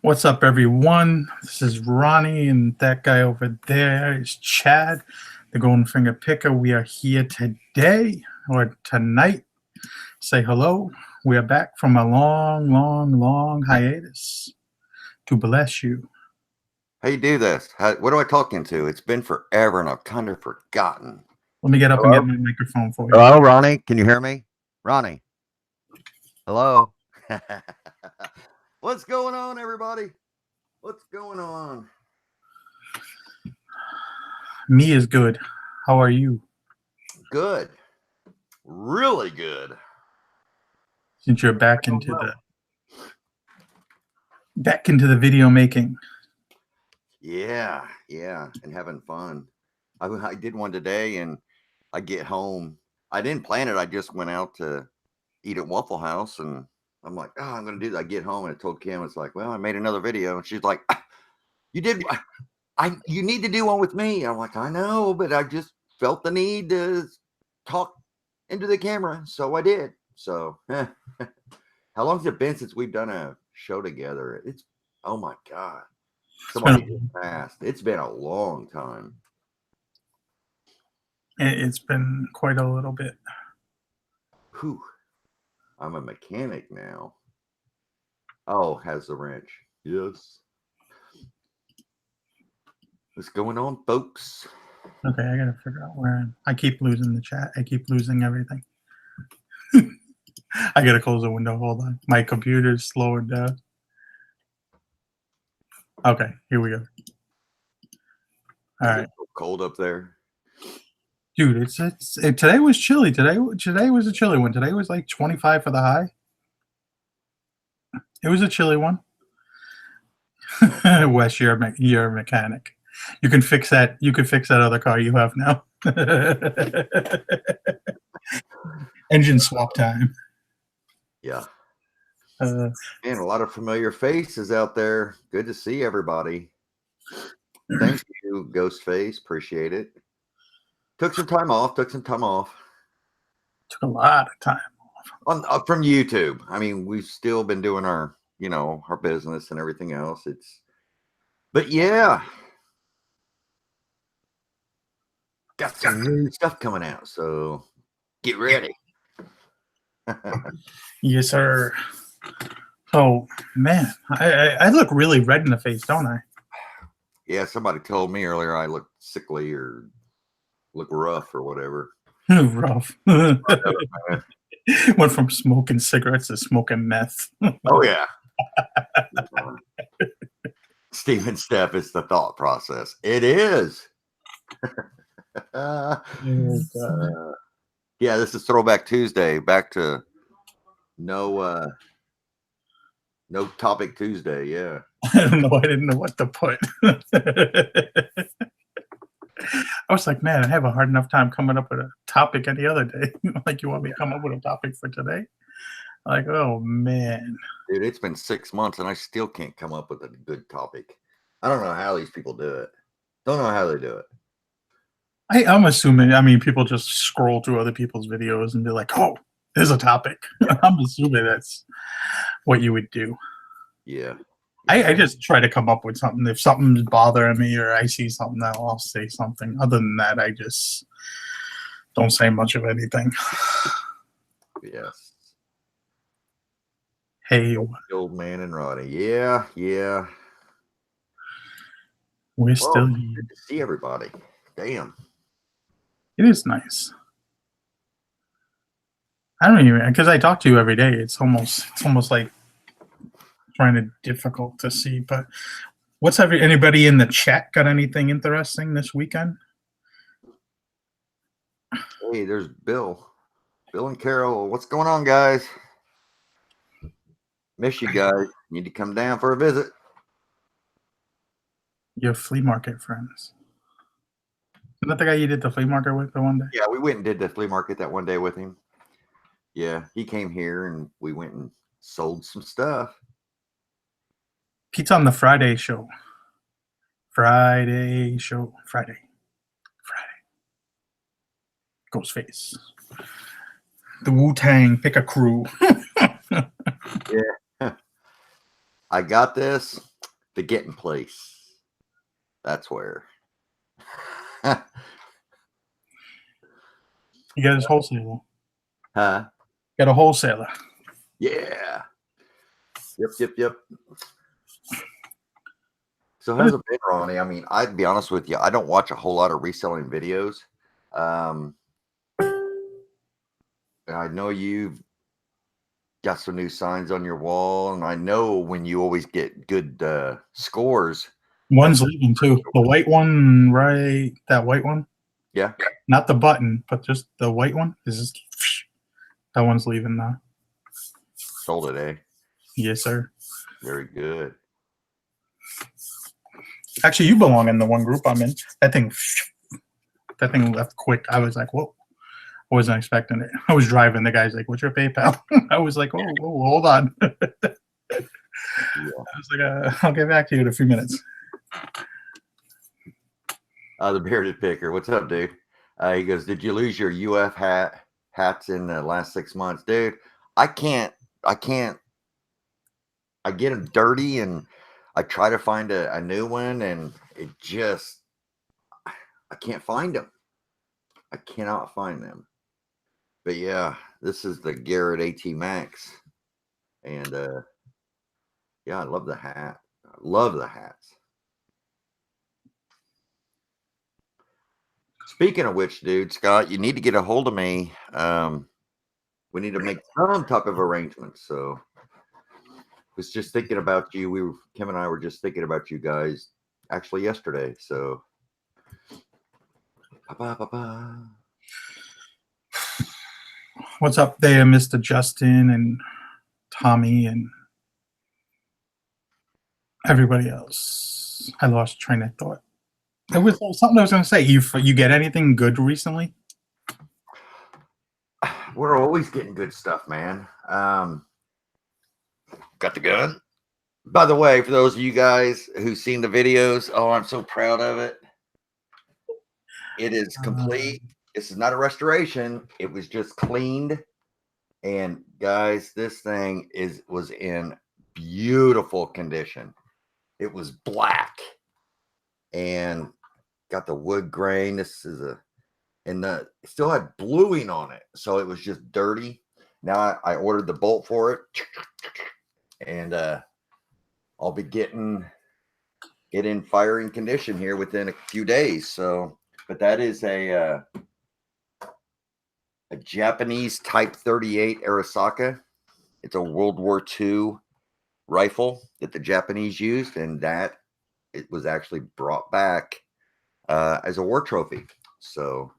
What's up, everyone? This is Ronnie, and that guy over there is Chad, the Golden Finger Picker. We are here today or tonight. Say hello. We are back from a long hiatus to bless you. How you do this? What do I talk into? It's been forever, and I've kind of forgotten. Let me get up and Hello? get my microphone for you. Hello, Ronnie. Can you hear me? Ronnie. Hello. What's going on, everybody? What's going on? Me is good. How are you? Good. Really good. Since you're back into the video making. Yeah, and having fun. I did one today, and I get home. I didn't plan it. I just went out to eat at Waffle House, and I'm like, oh, I'm gonna do that. I get home and I told Kim, it's like, well, I made another video, and she's like, you did. You need to do one with me. I'm like, I know, but I just felt the need to talk into the camera, so I did. So, how long has it been since we've done a show together? It's oh my god, somebody just passed. It's been a long time. It's been quite a little bit. Whew. I'm a mechanic now. Oh, has the wrench. Yes. What's going on, folks? Okay, I gotta figure out where I keep losing the chat. I keep losing everything. I gotta close the window. Hold on. My computer's slowing down. Okay, here we go. All right. Cold up there. Dude, today was chilly. Today was a chilly one. Today was like 25 for the high. It was a chilly one. Wes, you're a mechanic. You can fix that. You can fix that other car you have now. Engine swap time. Yeah. And a lot of familiar faces out there. Good to see everybody. Thank you, Ghostface. Appreciate it. Took some time off. Took a lot of time off from YouTube. I mean, we've still been doing our business and everything else. But yeah, got some new stuff coming out. So get ready. Yes, sir. Oh man, I look really red in the face, don't I? Yeah, somebody told me earlier I look sickly or look rough or whatever. Rough. Went from smoking cigarettes to smoking meth. Oh yeah. Stephen Steph is the thought process. It is. Yeah, this is Throwback Tuesday. Back to no topic Tuesday. Yeah. I didn't know what to put. I was like, man, I have a hard enough time coming up with a topic any other day. Like, you want me to come up with a topic for today? Like, oh man. Dude, it's been 6 months and I still can't come up with a good topic. I don't know how these people do it. Don't know how they do it. I'm assuming, people just scroll through other people's videos and be like, oh, there's a topic. Yeah. I'm assuming that's what you would do. Yeah. I just try to come up with something. If something's bothering me or I see something, I'll say something. Other than that, I just don't say much of anything. Yes. Hey. The old man and Roddy. Yeah. We're still here. Good to see everybody. Damn. It is nice. I don't even, because I talk to you every day. It's almost like kind of difficult to see. But what's anybody in the chat got anything interesting this weekend? Hey, there's Bill and Carol. What's going on, guys? Miss you guys. Need to come down for a visit. Your flea market friends. Isn't that the guy you did the flea market with the one day? Yeah, we went and did the flea market that one day with him. Yeah, he came here and we went and sold some stuff. Pete's on the Friday show. Friday. Ghostface. The Wu-Tang Pick a Crew. Yeah. I got this. the getting place. That's where. Huh? You got his wholesaler. Yeah. Got a wholesaler. Yep. So how's it been, Ronnie? I mean, I'd be honest with you. I don't watch a whole lot of reselling videos. And I know you've got some new signs on your wall, and I know when you always get good scores. One's leaving too. The white one, right? That white one. Yeah. Not the button, but just the white one. Is just that one's leaving now. Sold it, eh? Yes, sir. Very good. Actually, you belong in the one group I'm in. That thing left quick. I was like, whoa. I wasn't expecting it. I was driving. The guy's like, what's your PayPal? I was like, oh, hold on. Yeah. I was like, I'll get back to you in a few minutes. The bearded picker. What's up, dude? He goes, did you lose your UF hats in the last 6 months? Dude, I can't. I get them dirty, and I try to find a new one, and it just, I can't find them. I cannot find them. But yeah, this is the Garrett AT Max. And yeah, I love the hat. I love the hats. Speaking of which, dude, Scott, you need to get a hold of me. We need to make some type of arrangement. So was just thinking about you. Kim and I were just thinking about you guys actually yesterday. So What's up there, Mr. Justin and Tommy and everybody else? I lost train of thought. There was something I was going to say. You get anything good recently? we're always getting good stuff, man. Got the gun. By the way, for those of you guys who've seen the videos, oh, I'm so proud of it. It is complete. This is not a restoration. It was just cleaned. And guys, this thing was in beautiful condition. It was black and got the wood grain. This is it still had bluing on it. So it was just dirty. Now I ordered the bolt for it, and I'll be getting it in firing condition here within a few days. So, but that is a Japanese Type 38 Arisaka. It's a World War II rifle that the Japanese used, and that it was actually brought back as a war trophy. So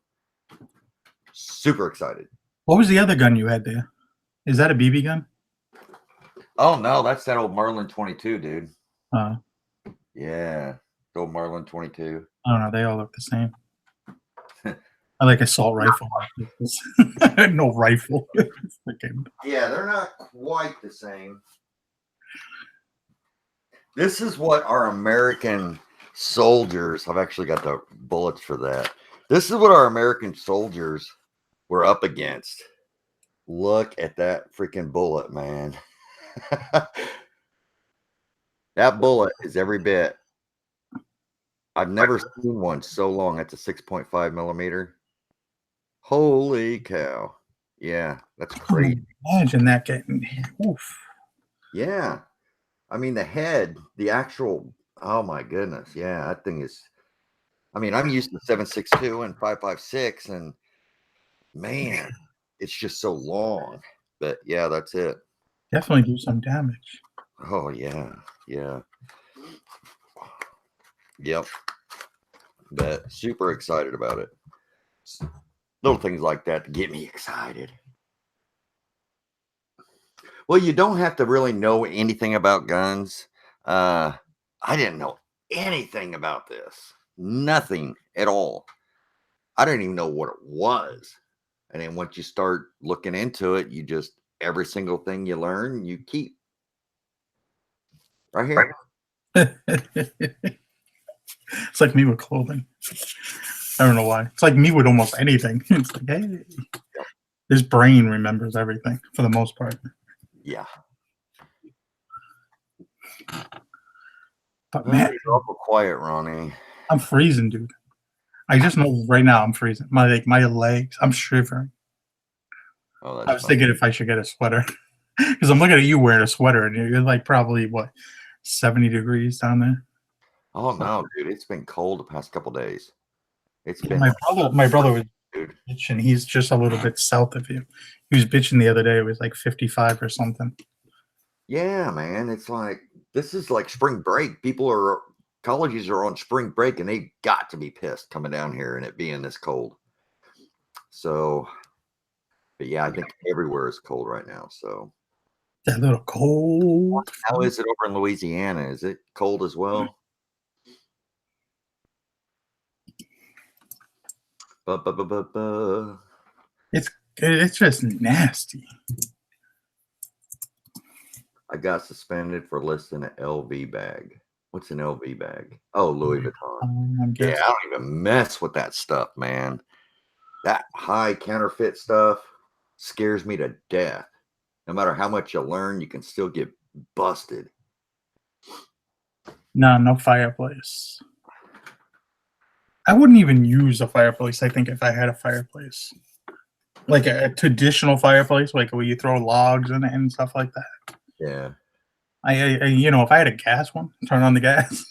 super excited. What was the other gun you had there? Is that a BB gun? Oh no, that's that old Marlin 22, dude. Uh, Yeah, the old Marlin 22. I don't know. They all look the same. I like assault rifle. No rifle. Yeah, they're not quite the same. This is what our American soldiers, I've actually got the bullets for that. This is what our American soldiers were up against. Look at that freaking bullet, man. That bullet is every bit. I've never seen one so long. That's a 6.5 millimeter. Holy cow. Yeah, that's crazy. Imagine that getting. Oof. Yeah. I mean, the head, the actual, oh my goodness. Yeah, that thing is, I mean, I'm used to 7.62 and 5.56, and man, it's just so long. But yeah, that's it. Definitely do some damage. Oh, yeah. Yeah. Yep. But super excited about it. Little things like that to get me excited. Well, you don't have to really know anything about guns. I didn't know anything about this. Nothing at all. I didn't even know what it was. And then once you start looking into it, you just, every single thing you learn, you keep. Right here. It's like me with clothing. I don't know why. It's like me with almost anything. It's like, hey, this brain remembers everything for the most part. Yeah. But Oh, man, you're awful quiet, Ronnie. I'm freezing, dude. I just know right now I'm freezing. My legs, I'm shivering. Oh, I that's was fun. thinking if I should get a sweater because I'm looking at you wearing a sweater and you're like probably what 70 degrees down there. Oh So, no, dude, it's been cold the past couple days. It's yeah, been, my brother was dude. bitching. He's just a little bit south of you. He was bitching the other day. It was like 55 or something. Yeah, man. It's like this is like spring break. Colleges are on spring break and they've got to be pissed coming down here and it being this cold. So, but yeah, I think everywhere is cold right now. So, That little cold. how is it over in Louisiana? Is it cold as well? Ba, ba, ba, ba, ba. It's just nasty. I got suspended for listing an LV bag. What's an LV bag? Oh, Louis Vuitton. I'm Yeah, guessing. I don't even mess with that stuff, man. That high counterfeit stuff scares me to death. No matter how much you learn, you can still get busted. No, no fireplace. I wouldn't even use a fireplace. I think if I had a fireplace, like a traditional fireplace, like where you throw logs in it and stuff like that. Yeah. If I had a gas one, turn on the gas,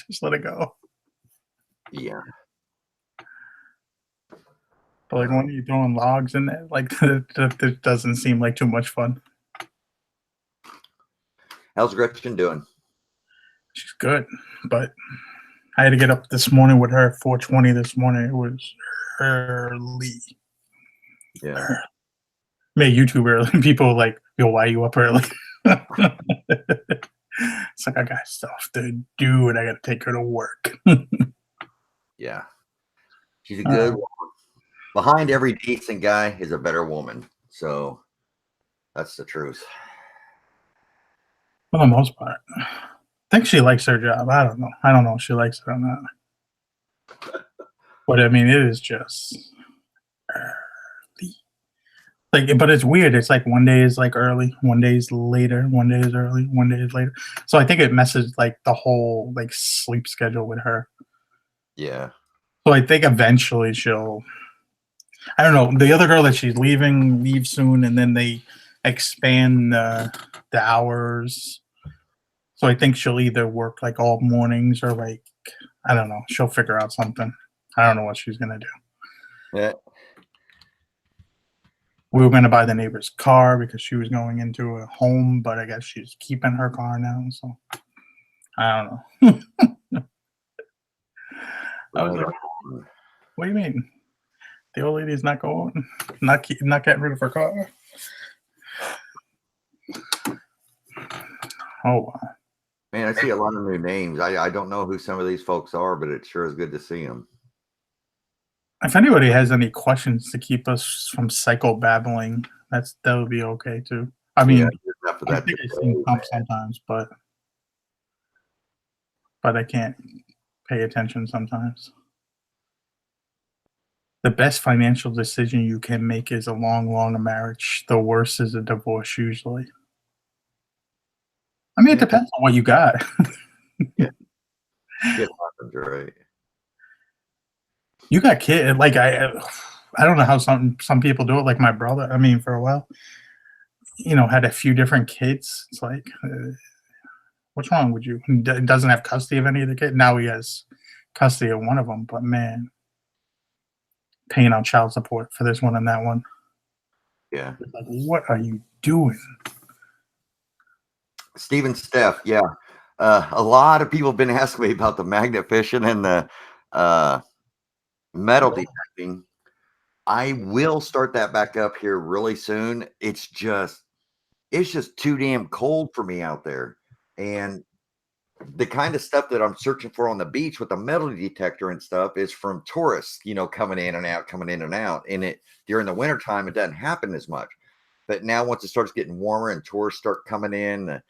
just let it go. Yeah. But like when you're throwing logs in there, like that doesn't seem like too much fun. How's Gretchen doing? She's good, but I had to get up this morning with her at 4:20 this morning. It was early. Yeah. Made YouTube early. People were like, yo, why are you up early? It's like I got stuff to do and I gotta take her to work. Yeah. She's a good woman. Behind every decent guy is a better woman. So that's the truth. For the most part. I think she likes her job. I don't know. I don't know if she likes it or not. But I mean, it is just early. Like, but it's weird. It's like one day is like early, one day is later, one day is early, one day is later. So I think it messes like the whole like sleep schedule with her. Yeah. So I think eventually she'll. I don't know. The other girl that she's leaving leaves soon, and then they expand the hours. So I think she'll either work like all mornings or like I don't know. She'll figure out something. I don't know what she's gonna do. Yeah. We were gonna buy the neighbor's car because she was going into a home, but I guess she's keeping her car now. So I don't know. I was Right like, on. "What do you mean? The old lady's not going, not getting rid of her car?" Oh, wow. Man, I see a lot of new names. I don't know who some of these folks are, but it sure is good to see them. If anybody has any questions to keep us from psycho babbling, that would be okay too. I Yeah, mean, just after I that think I see today, some sometimes, but I can't pay attention sometimes. The best financial decision you can make is a long, long marriage. The worst is a divorce usually. I mean, it yeah, depends on what you got. yeah, shit happens, right? You got kid like I don't know how some people do it. Like my brother. I mean, for a while, had a few different kids. It's like, what's wrong with you? He doesn't have custody of any of the kids. Now he has custody of one of them. But man, paying out child support for this one and that one. Yeah. Like, what are you doing? Stephen Steph, yeah. A lot of people have been asking me about the magnet fishing and the uh, metal detecting. I will start that back up here really soon. It's just too damn cold for me out there. And the kind of stuff that I'm searching for on the beach with the metal detector and stuff is from tourists, coming in and out, coming in and out. And it during the wintertime, it doesn't happen as much. But now once it starts getting warmer and tourists start coming in,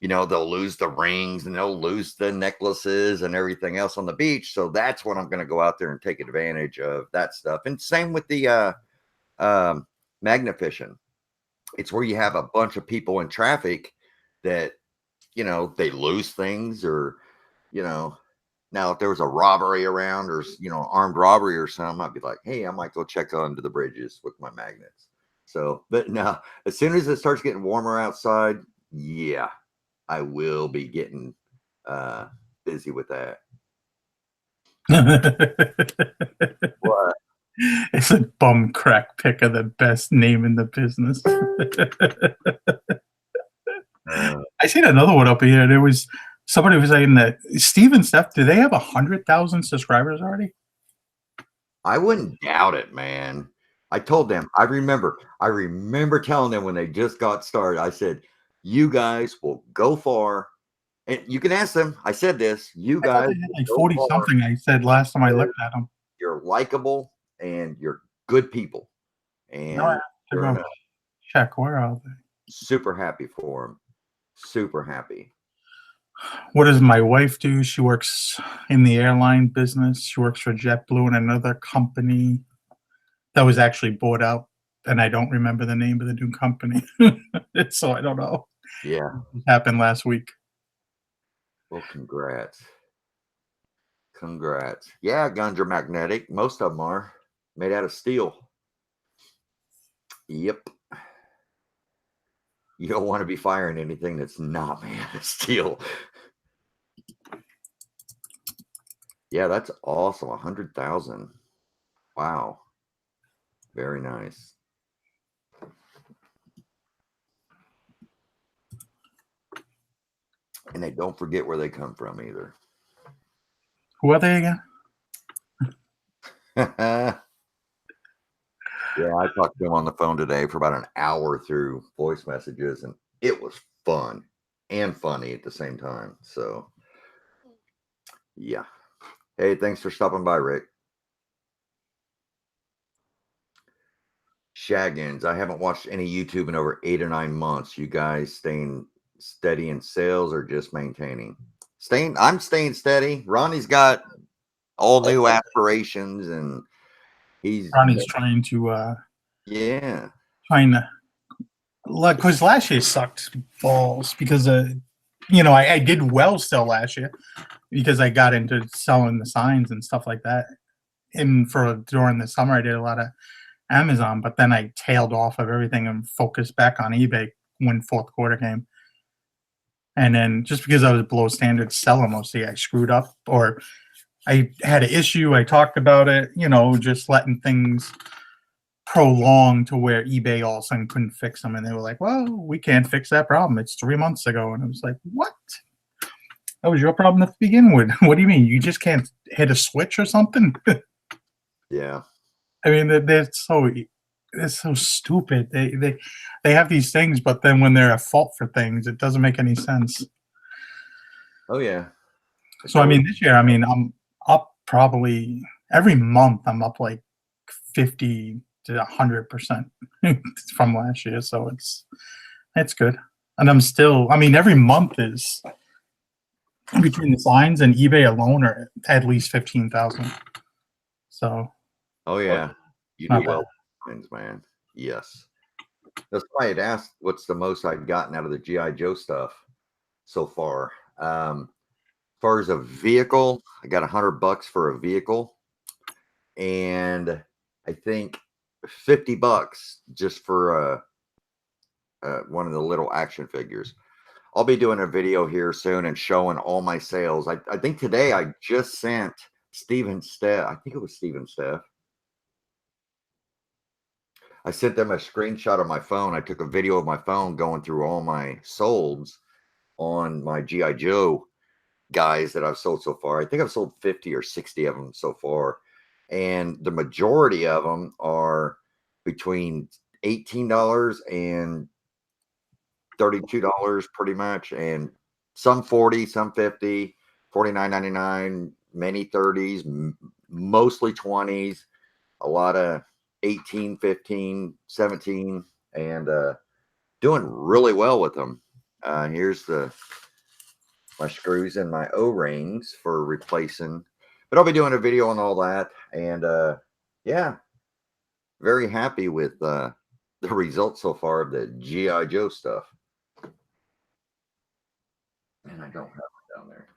they'll lose the rings and they'll lose the necklaces and everything else on the beach. So that's when I'm going to go out there and take advantage of that stuff. And same with the magnet fishing. It's where you have a bunch of people in traffic that, they lose things or, you know, now if there was a robbery around or, armed robbery or something, I'd be like, hey, I might go check under the bridges with my magnets. So, but no, as soon as it starts getting warmer outside, yeah, I will be getting uh, busy with that. What? It's a bum crack picker, the best name in the business. Uh, I seen another one up here. There was somebody was saying that Steve and Steph, do they have 100,000 subscribers already? I wouldn't doubt it, man. I told them, I remember telling them when they just got started, I said, you guys will go far. And you can ask them. I said this, you I thought guys they had will like go 40 far something. I said last time I because looked at them. you're likable and you're good people. No, I And have to we're go gonna check. Where are they? super happy for them. Super happy. What does my wife do? She works in the airline business. She works for JetBlue and another company that was actually bought out. And I don't remember the name of the new company. So I don't know. Yeah. It happened last week. Well, congrats. Congrats. Yeah, guns are magnetic. Most of them are made out of steel. Yep. You don't want to be firing anything that's not made out of steel. Yeah, that's awesome. 100,000. Wow. Very nice. And they don't forget where they come from either. Who are they again? Yeah, I talked to him on the phone today for about an hour through voice messages, and it was fun and funny at the same time. So, yeah. Hey, thanks for stopping by, Rick. Shaggins, I haven't watched any YouTube in over 8 or 9 months. You guys staying steady in sales or just maintaining? I'm staying steady. Ronnie's got all new aspirations and he's Ronnie's yeah. trying to look, because last year sucked balls because I did well still last year because I got into selling the signs and stuff like that. And for during the summer, I did a lot of Amazon, but then I tailed off of everything and focused back on eBay when fourth quarter came. And then just because I was below standard seller mostly, I screwed up or I had an issue. I talked about it, just letting things prolong to where eBay all of a sudden couldn't fix them. And they were like, well, we can't fix that problem. It's 3 months ago. And I was like, what? That was your problem to begin with. What do you mean? You just can't hit a switch or something? Yeah. I mean, they're so stupid. They have these things, but then when they're at fault for things, it doesn't make any sense. Oh yeah. So I mean, this year, I'm up probably every month. I'm up like 50 to 100% from last year. So it's good. And I'm still. I mean, every month is between the signs and eBay alone are at least 15,000. So Oh yeah. You do not bad. well with things, man. Yes. That's why I'd asked what's the most I've gotten out of the GI Joe stuff so far. As far as a vehicle, I got $100 for a vehicle, and I think $50 just for one of the little action figures. I'll be doing a video here soon and showing all my sales. I think today I just sent Steven Steph. I think it was Steven Steph. I sent them a screenshot of my phone. I took a video of my phone going through all my solds on my GI Joe guys that I've sold so far. I think I've sold 50 or 60 of them so far. And the majority of them are between $18 and $32 pretty much. And some 40, some 50, 49.99, many 30s, mostly 20s, a lot of 18, 15, 17, and doing really well with them. Here's my screws and my O-rings for replacing. But I'll be doing a video on all that. And yeah, very happy with the results so far of the GI Joe stuff. And I don't have it down there.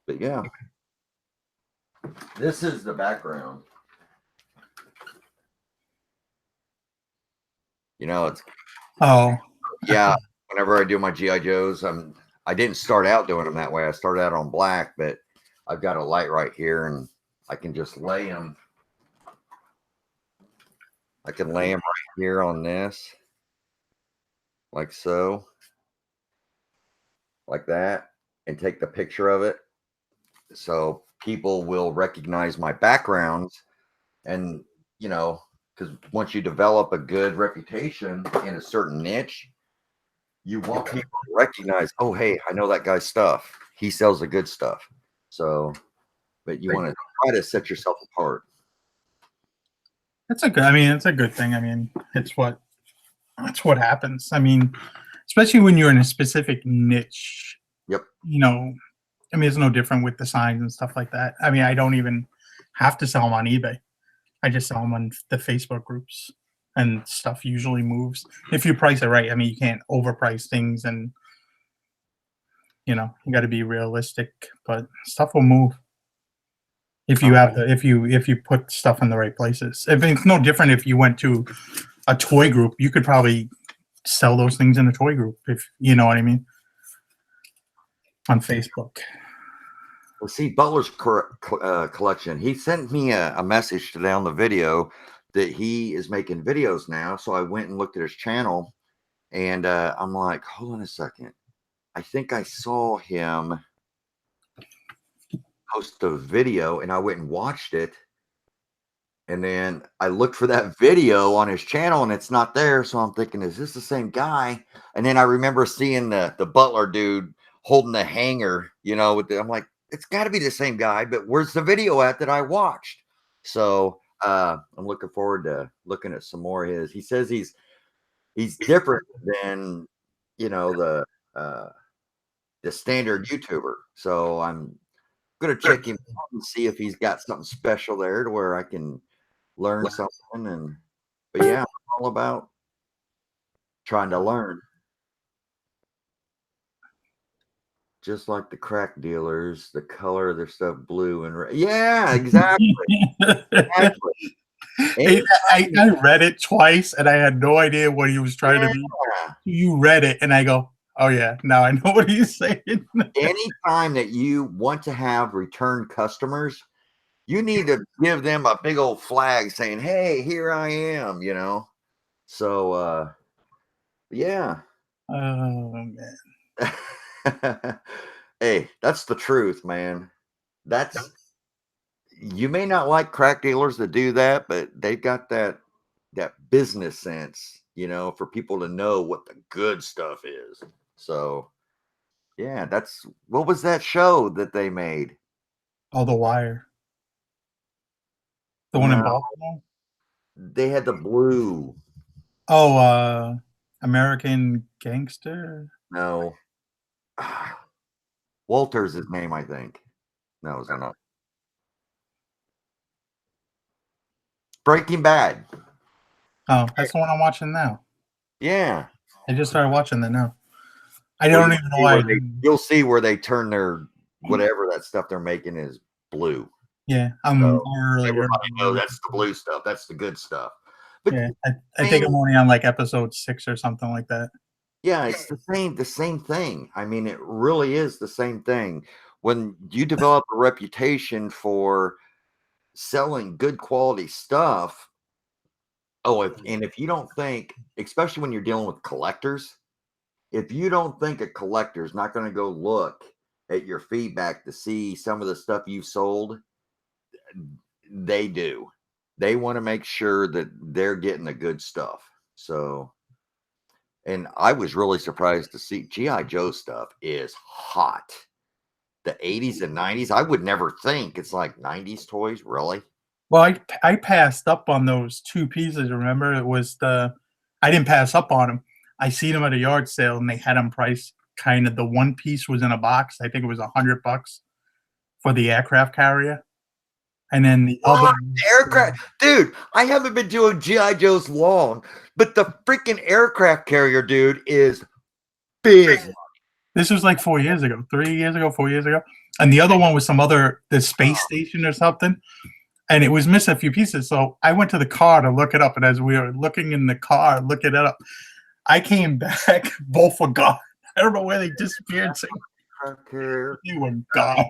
But yeah, this is the background. You know, it's Oh, yeah. Whenever I do my GI Joes, I didn't start out doing them that way. I started out on black, but I've got a light right here, and I can just lay them. I can lay them right here on this, like so, like that, and take the picture of it. So people will recognize my backgrounds, and you know, because once you develop a good reputation in a certain niche, you want people to recognize, oh, hey, I know that guy's stuff. He sells the good stuff. So, but you want to try to set yourself apart. it's a good. I mean, it's a good thing. I mean, that's what happens. I mean, especially when you're in a specific niche. Yep. You know, I mean, it's no different with the signs and stuff like that. I mean, I don't even have to sell them on eBay. I just sell them on the Facebook groups, and stuff usually moves if you price it right. I mean, you can't overprice things, and you got to be realistic, but stuff will move if you have the if you put stuff in the right places. If it's no different if you went to a toy group, you could probably sell those things in a toy group, if you know what I mean, on Facebook. Well, see, Butler's collection, he sent me a message today on the video that he is making videos now. So I went and looked at his channel, and I'm like, hold on a second. I think I saw him post a video, and I went and watched it. And then I looked for that video on his channel, and it's not there. So I'm thinking, is this the same guy? And then I remember seeing the Butler dude holding the hanger, I'm like, it's got to be the same guy, but where's the video at that I watched? So I'm looking forward to looking at some more of his. He says he's different than the standard YouTuber. So I'm gonna check him out and see if he's got something special there to where I can learn something. But yeah, I'm all about trying to learn. Just like the crack dealers, the color of their stuff blue and red. Yeah, exactly. Exactly. I read it twice and I had no idea what he was trying to be. You read it and I go, oh yeah, now I know what he's saying. Anytime that you want to have return customers, you need to give them a big old flag saying, hey, here I am, So yeah. Oh man. Hey, that's the truth, man. You may not like crack dealers that do that, but they've got that business sense, for people to know what the good stuff is. So yeah, what was that show that they made? Oh, The Wire. The one in No, Baltimore? they had the blue. Oh, American Gangster? No. Walter's his name, I think. No, is that not? Breaking Bad. Oh, that's the one I'm watching now. Yeah. I just started watching that now. I don't even know why. You'll see where they turn their whatever that stuff they're making is blue. Yeah, I'm early. Everybody knows that's the blue stuff. That's the good stuff. But yeah, I think I'm only on like episode 6 or something like that. Yeah, it's the same thing. I mean, it really is the same thing. When you develop a reputation for selling good quality stuff, if you don't think, especially when you're dealing with collectors, if you don't think a collector's not going to go look at your feedback to see some of the stuff you've sold, they do. They want to make sure that they're getting the good stuff. So, and I was really surprised to see GI Joe stuff is hot. The 80s and 90s, I would never think it's like 90s toys, really. Well, I passed up on those 2 pieces. Remember, I didn't pass up on them. I seen them at a yard sale and they had them priced kind of. The one piece was in a box. I think it was $100 for the aircraft carrier. And then the other aircraft, dude, I haven't been doing GI Joes long, but the freaking aircraft carrier, dude, is big. This was like 4 years ago, 3 years ago, 4 years ago. And the other one was the space station or something. And it was missing a few pieces. So I went to the car to look it up. And as we were looking in the car, looking it up, I came back, both were gone. I don't know where they disappeared. So Aircraft carrier. they were gone.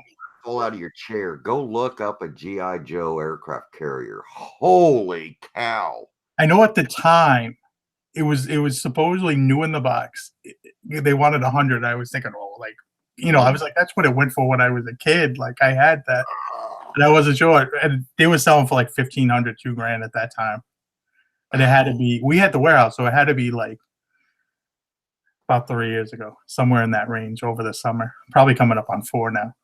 Fall out of your chair. Go look up a GI Joe aircraft carrier. Holy cow! I know at the time it was supposedly new in the box. They wanted 100. I was thinking, oh, like, I was like, that's what it went for when I was a kid. Like I had that, and I wasn't sure. And they were selling for like 1,500, $2,000 at that time. And it had to be. We had the warehouse, so it had to be like about 3 years ago, somewhere in that range over the summer. Probably coming up on 4 now.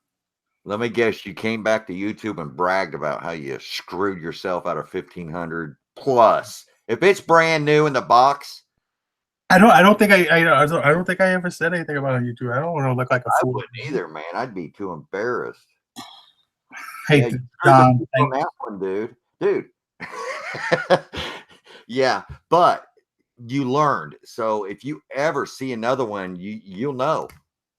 Let me guess, you came back to YouTube and bragged about how you screwed yourself out of 1,500 plus. If it's brand new in the box, I don't think I don't think I ever said anything about it on YouTube. I don't want to look like a I fool. wouldn't either, man. I'd be too embarrassed. Hey, Yeah, you Don, screwed the on that one, dude. Yeah, but you learned. So if you ever see another one, you'll know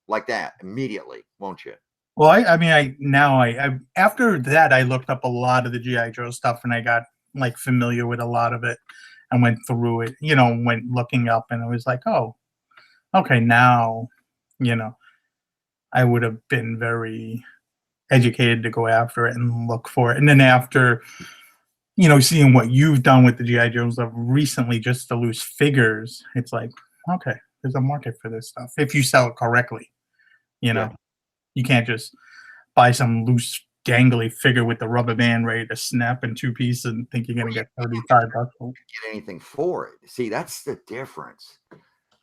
like that immediately, won't you? well, I after that I looked up a lot of the GI Joe stuff and I got like familiar with a lot of it and went through it. Went looking up and it was like, oh, okay, now, you know, I would have been very educated to go after it and look for it. And then after, seeing what you've done with the GI Joes of recently, just to lose figures, it's like, okay, there's a market for this stuff if you sell it correctly. Yeah. You can't just buy some loose gangly figure with the rubber band ready to snap in two pieces and think you're going to get $35 for it. Get anything for it. See, that's the difference.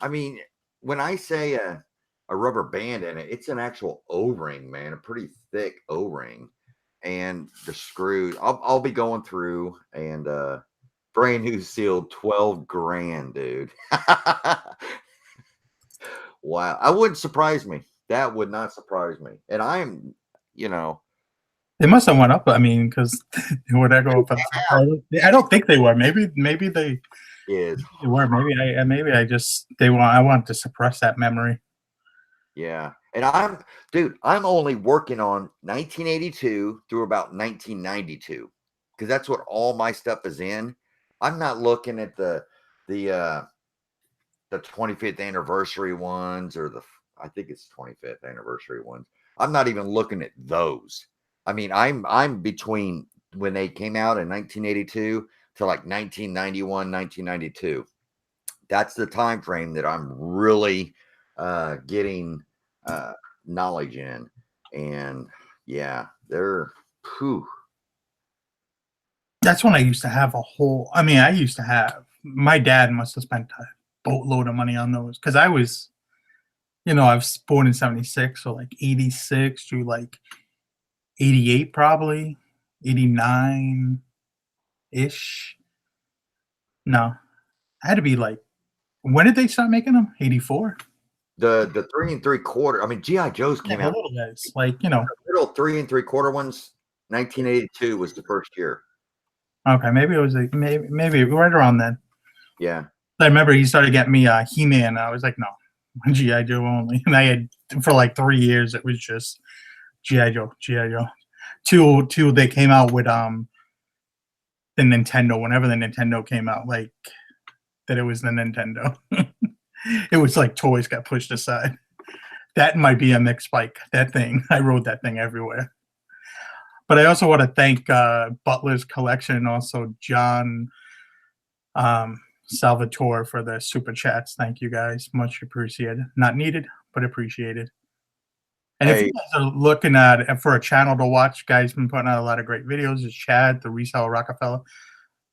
I mean, when I say a rubber band in it, it's an actual O-ring, man, a pretty thick O-ring. And the screws, I'll be going through and brand new sealed, 12 grand, dude. Wow. I wouldn't surprise me. That would not surprise me. And I'm, They must have went up. I mean, because would I go up? I don't think they were. Maybe they were. Maybe I want to suppress that memory. Yeah. And I'm only working on 1982 through about 1992 because that's what all my stuff is in. I'm not looking at the 25th anniversary ones or I think it's 25th anniversary ones. I'm not even looking at those. I mean, I'm between when they came out in 1982 to like 1991, 1992. That's the time frame that I'm really getting knowledge in. And yeah, they're whew. That's when I used to have I used to have, my dad must have spent a boatload of money on those because I was born in 76, so like 86 to like 88, probably 89 ish. No, I had to be like, when did they start making them? 84. The 3 3/4. I mean, GI Joes came out. Little guys, like The little 3 3/4 ones. 1982 was the first year. Okay, maybe it was like maybe right around then. Yeah, I remember he started getting me He-Man. I was like, no, GI Joe only. And I had for like 3 years. It was just GI Joe. Till they came out with the Nintendo. Whenever the Nintendo came out, like that, it was the Nintendo. It was like toys got pushed aside. That and my BMX bike. That thing, I rode that thing everywhere. But I also want to thank Butler's Collection and also John Salvatore for the super chats. Thank you guys. Much appreciated. Not needed, but appreciated. And if you guys are looking at for a channel to watch, guys been putting out a lot of great videos. It's Chad, the Reseller Rockefeller.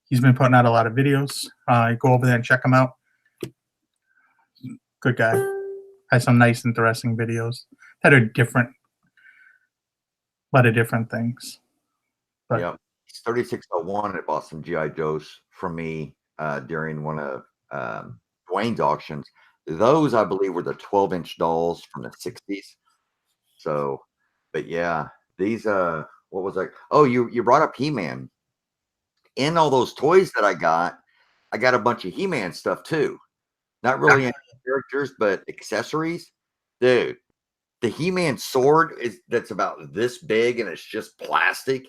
He's been putting out a lot of videos. Go over there and check him out. Good guy. Has some nice, interesting videos that are different. A lot of different things. But yeah, 3601 had bought some GI Joes from me during one of Dwayne's auctions. Those, I believe, were the 12-inch dolls from the 60s. So, but yeah, these what was that? Oh, you brought up He-Man. In all those toys that I got a bunch of He-Man stuff too. Not really any characters, but accessories. Dude, the He-Man sword that's about this big and it's just plastic.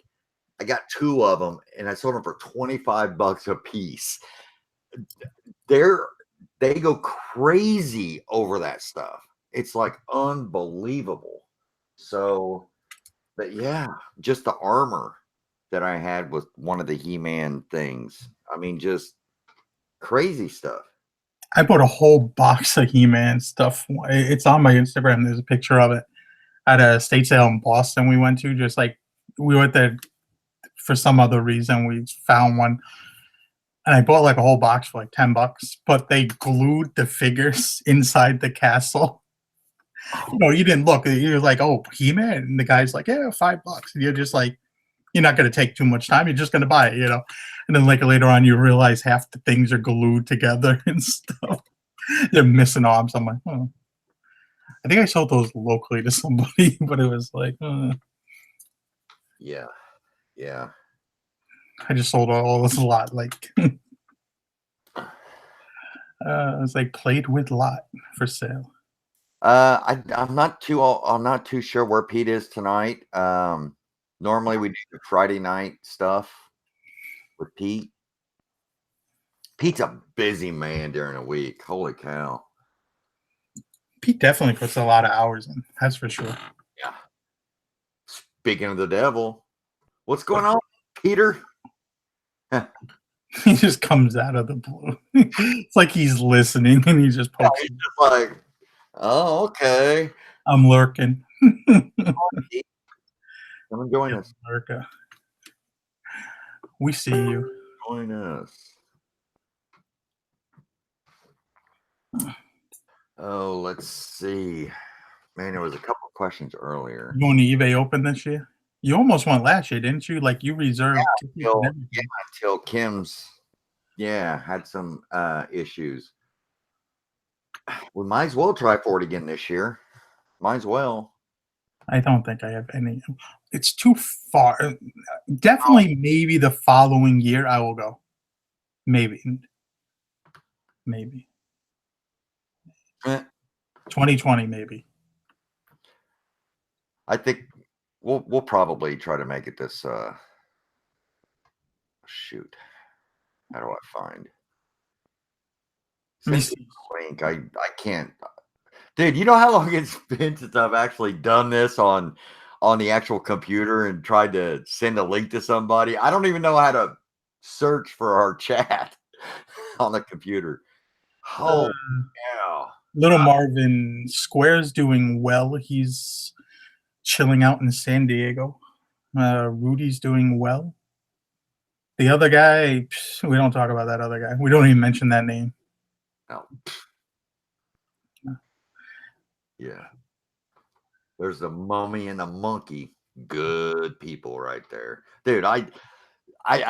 I got 2 of them and I sold them for $25 a piece. They're they go crazy over that stuff. It's like unbelievable. So, but yeah, just the armor that I had was one of the He-Man things. I mean, just crazy stuff. I bought a whole box of He-Man stuff. It's on my Instagram. There's a picture of it at a state sale in Boston we went to. Just like we went there for some other reason. We found one, and I bought like a whole box for like $10. But they glued the figures inside the castle. You know, you didn't look. You're like, "Oh, He-Man," and the guy's like, "Yeah, $5," and you're just like, you're not going to take too much time. You're just going to buy it, you know. And then like later on, you realize half the things are glued together and stuff. They're missing arms. I'm like, oh. I think I sold those locally to somebody, but it was like, Yeah. Yeah. I just sold all this lot. Like, it's like played with lot for sale. I'm not too sure where Pete is tonight. Normally we do the Friday night stuff with Pete. Pete's a busy man during the week. Holy cow. Pete definitely puts a lot of hours in. That's for sure. Yeah. Speaking of the devil, what's going on, Peter? He just comes out of the blue. It's like he's listening and he just pokes. He's just like, oh, okay. I'm lurking. Come and join us. Lurker. We see you. Join us. Oh, let's see. Man, there was a couple questions earlier. You going to eBay Open this year? You almost went last year, didn't you? Like you reserved until Kim's had some issues. We might as well try for it again this year. Might as well. I don't think I have any. It's too far. Definitely, maybe the following year I will go. Maybe. 2020, maybe. I think we'll probably try to make it this. Shoot, how do I find? Let me Send see. the link. I can't. Dude, you know how long it's been since I've actually done this on the actual computer and tried to send a link to somebody? I don't even know how to search for our chat on the computer. Oh, yeah. Little Marvin Square's doing well. He's chilling out in San Diego. Rudy's doing well. The other guy, we don't talk about that other guy. We don't even mention that name. No. Yeah. There's a mummy and a monkey. Good people right there. Dude, I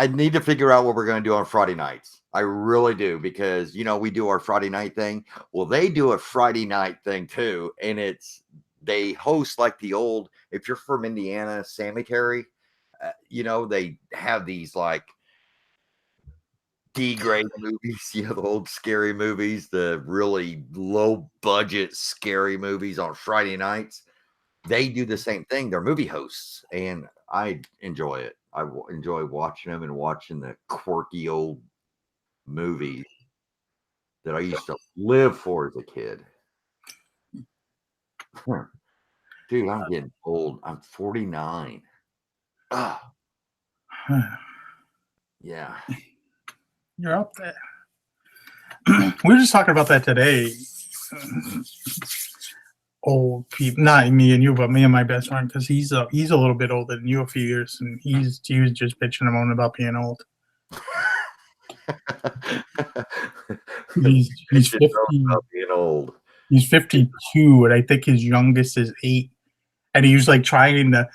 need to figure out what we're going to do on Friday nights. I really do, because, you know, we do our Friday night thing. Well, they do a Friday night thing too. And they host like the old, if you're from Indiana, cemetery, you know, they have these like D-grade movies, you know, the old scary movies, the really low budget scary movies on Friday nights. They do the same thing. They're movie hosts, and I enjoy it. I enjoy watching them and watching the quirky old movies that I used to live for as a kid. Dude, I'm getting old. I'm 49. Ah, yeah. You're up there. We were just talking about that today. Old people, not me and you, but me and my best friend, because he's a little bit older than you, a few years, and he was just bitching and moaning about being old. He's 50. Being old. He's 52, and I think his youngest is 8. And he was like trying to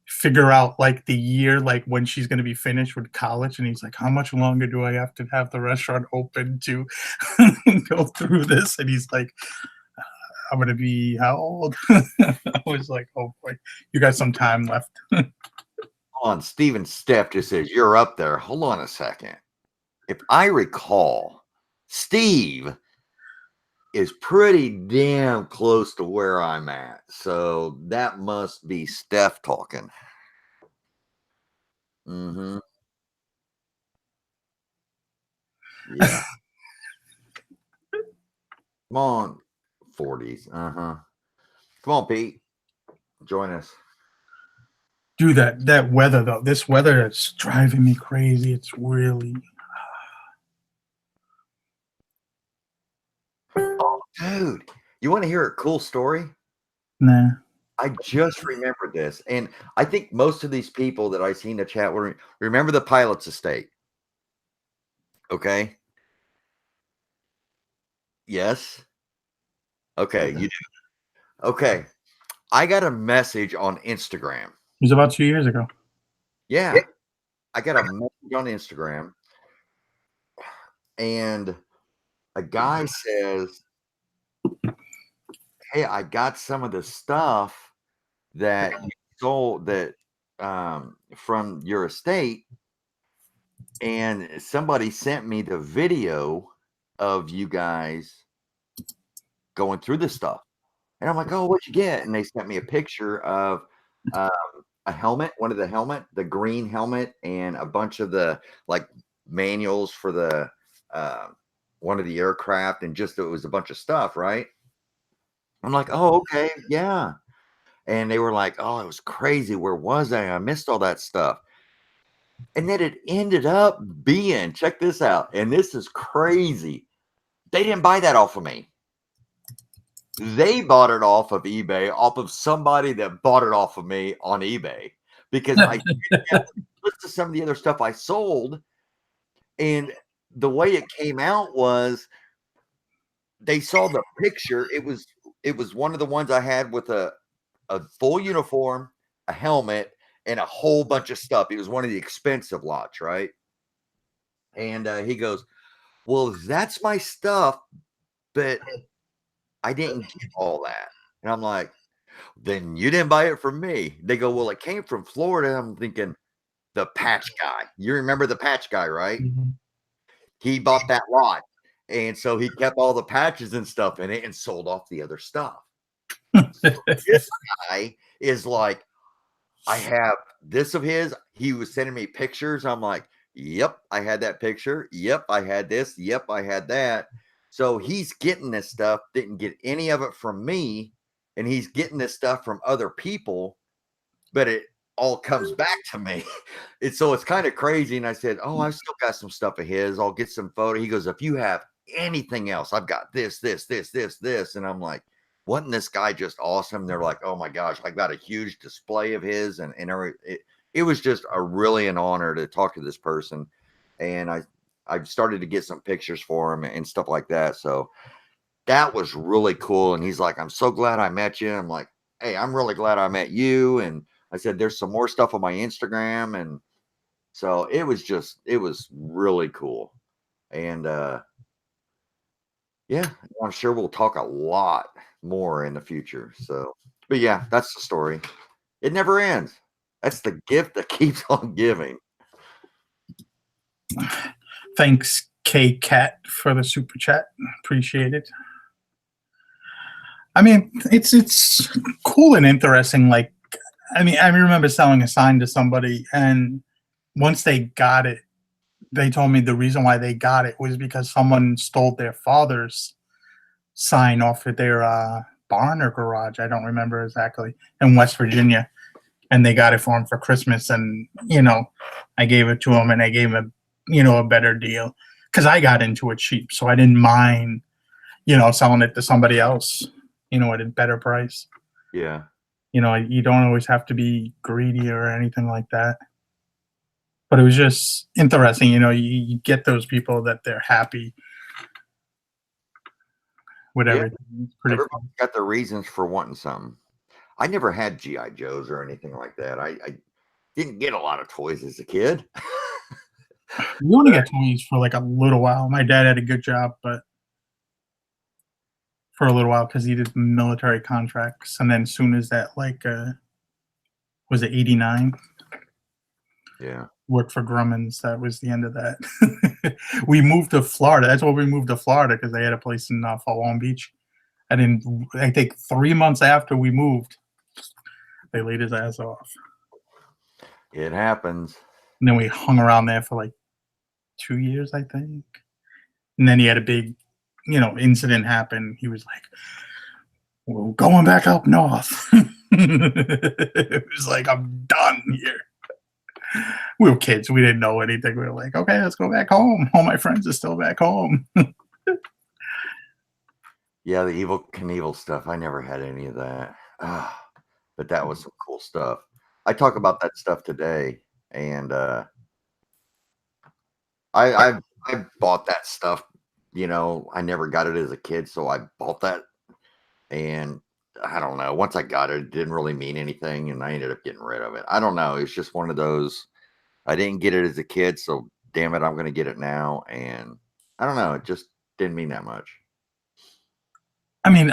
figure out like the year, like when she's going to be finished with college. And he's like, how much longer do I have to have the restaurant open to go through this? And he's like, I'm going to be how old? I was like, oh boy, you got some time left. Hold on. Steven Steff just says, you're up there. Hold on a second. If I recall, Steve is pretty damn close to where I'm at. So that must be Steph talking. Mm-hmm. Yeah. Come on, 40s. Uh-huh. Come on, Pete. Join us. Dude, that weather though, this weather is driving me crazy. It's really Oh, dude. You want to hear a cool story? nah. I just remembered this. And I think most of these people that I see in the chat were remember the pilot's estate. Okay. Yes. Okay. You do. Okay. I got a message on Instagram. It was about 2 years ago. Yeah. I got a message on Instagram, and a guy says, "Hey, I got some of the stuff that you sold that from your estate, and somebody sent me the video of you guys going through this stuff." And I'm like, "Oh, what'd you get?" And they sent me a picture of um, a helmet, one of the green helmet, and a bunch of the like manuals for the uh, one of the aircraft, and just it was a bunch of stuff, right? I'm like, "Oh, okay, yeah." And they were like, "Oh, it was crazy. Where was I? I missed all that stuff." And then it ended up being, check this out, and this is crazy. They didn't buy that off of me. They bought it off of eBay, off of somebody that bought it off of me on eBay because I listened to some of the other stuff I sold, and the way it came out was they saw the picture. It was one of the ones I had with a full uniform, a helmet, and a whole bunch of stuff. It was one of the expensive lots, right? And he goes, "Well, that's my stuff, but I didn't get all that." And I'm like, "Then you didn't buy it from me." They go, "Well, it came from Florida." I'm thinking, the patch guy. You remember the patch guy, right? Mhm. He bought that lot. And so he kept all the patches and stuff in it and sold off the other stuff. So this guy is like, I have this of his. He was sending me pictures. I'm like, yep, I had that picture. Yep, I had this. Yep, I had that. So he's getting this stuff, didn't get any of it from me. And he's getting this stuff from other people, but it all comes back to me. It's kind of crazy. And I said, "Oh, I've still got some stuff of his. I'll get some photo." He goes, "If you have anything else, I've got this." And I'm like, wasn't this guy just awesome? They're like, "Oh my gosh, I got a huge display of his." And it was just a really an honor to talk to this person. And I started to get some pictures for him and stuff like that. So that was really cool. And he's like, "I'm so glad I met you." I'm like, "Hey, I'm really glad I met you." And I said, "There's some more stuff on my Instagram." And so it was really cool. And yeah, I'm sure we'll talk a lot more in the future. So, but yeah, that's the story. It never ends. That's the gift that keeps on giving. Thanks, K Cat, for the super chat. Appreciate it. I mean, it's cool and interesting. Like, I mean, I remember selling a sign to somebody, and once they got it, they told me the reason why they got it was because someone stole their father's sign off of their barn or garage. I don't remember exactly, in West Virginia, and they got it for him for Christmas. And I gave it to him, and I gave him a better deal because I got into it cheap, so I didn't mind selling it to somebody else, at a better price. Yeah. You don't always have to be greedy or anything like that. But it was just interesting, you get those people that they're happy with Yeah. everything. It's pretty Everybody's fun. got their reasons for wanting something. I never had GI Joes or anything like that. I didn't get a lot of toys as a kid. We only got toys for like a little while. My dad had a good job, but for a little while because he did military contracts, and then as soon as that was it 89? Yeah. worked for Grumman's. That was the end of that. We moved to Florida. That's why we moved to Florida, because they had a place in Fort Long Beach. And then I think 3 months after we moved, they laid his ass off. It happens. And then we hung around there for like 2 years, I think. And then he had a big, incident happen. He was like, "We're going back up north." It was like, "I'm done here." We were kids. We didn't know anything. We were like, "Okay, let's go back home. All my friends are still back home." Yeah, the Evil Knievel stuff. I never had any of that. But that was some cool stuff. I talk about that stuff today, and I bought that stuff. I never got it as a kid, so I bought that, and I don't know. Once I got it, it didn't really mean anything, and I ended up getting rid of it. I don't know. It's just one of those. I didn't get it as a kid, so damn it, I'm going to get it now, and I don't know. It just didn't mean that much. I mean,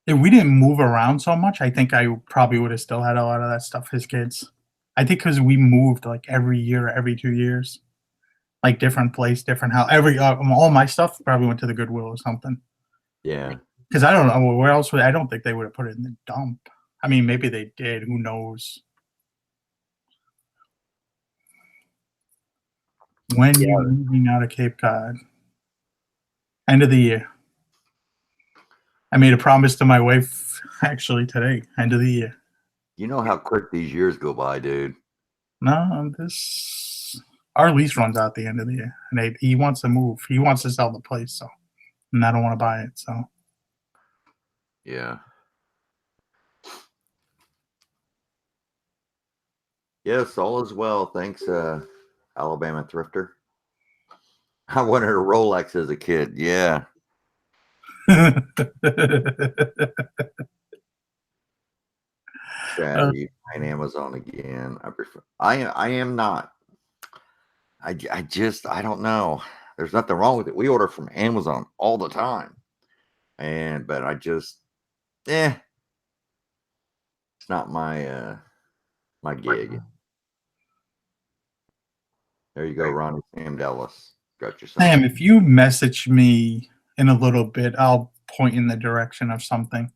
if we didn't move around so much, I think I probably would have still had a lot of that stuff as kids. I think because we moved like every year, every 2 years, like different place, different house. All my stuff probably went to the Goodwill or something. Yeah. Because I don't know where else. I don't think they would have put it in the dump. I mean, maybe they did. Who knows? When Yeah. you moving out of Cape Cod? End of the year. I made a promise to my wife actually today. End of the year. You know how quick these years go by, dude. No, our lease runs out the end of the year, and he wants to move. He wants to sell the place, so and I don't want to buy it. So Yeah. Yes, all is well. Thanks, Alabama Thrifter. I wanted a Rolex as a kid. Yeah. Chad, you find Amazon again. I am not. I just I don't know. There's nothing wrong with it. We order from Amazon all the time. But I just it's not my gig. There you go, Ronnie Sam Dallas. Got you Sam, something. if you message me in a little bit, I'll point in the direction of something.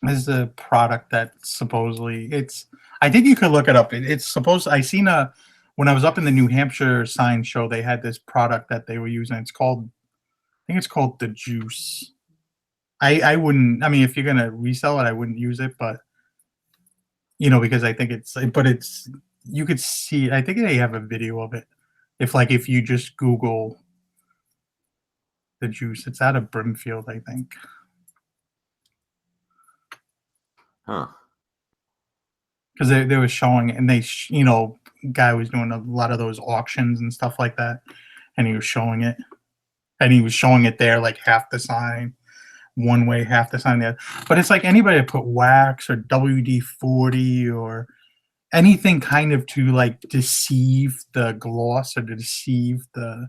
This is a product that supposedly I think you could look it up. It's supposed. When I was up in the New Hampshire Science Show, they had this product that they were using. I think it's called the Juice. I wouldn't. I mean, if you're gonna resell it, I wouldn't use it, but because I think it's. You could see. I think they have a video of it. If you just Google the Juice, it's out of Brimfield, I think. Huh. Because they were showing it, and guy was doing a lot of those auctions and stuff like that, and he was showing it, there like half the sign one way, half the sign the other. But it's like anybody that put wax or WD-40 or anything kind of to like deceive the gloss or to deceive the,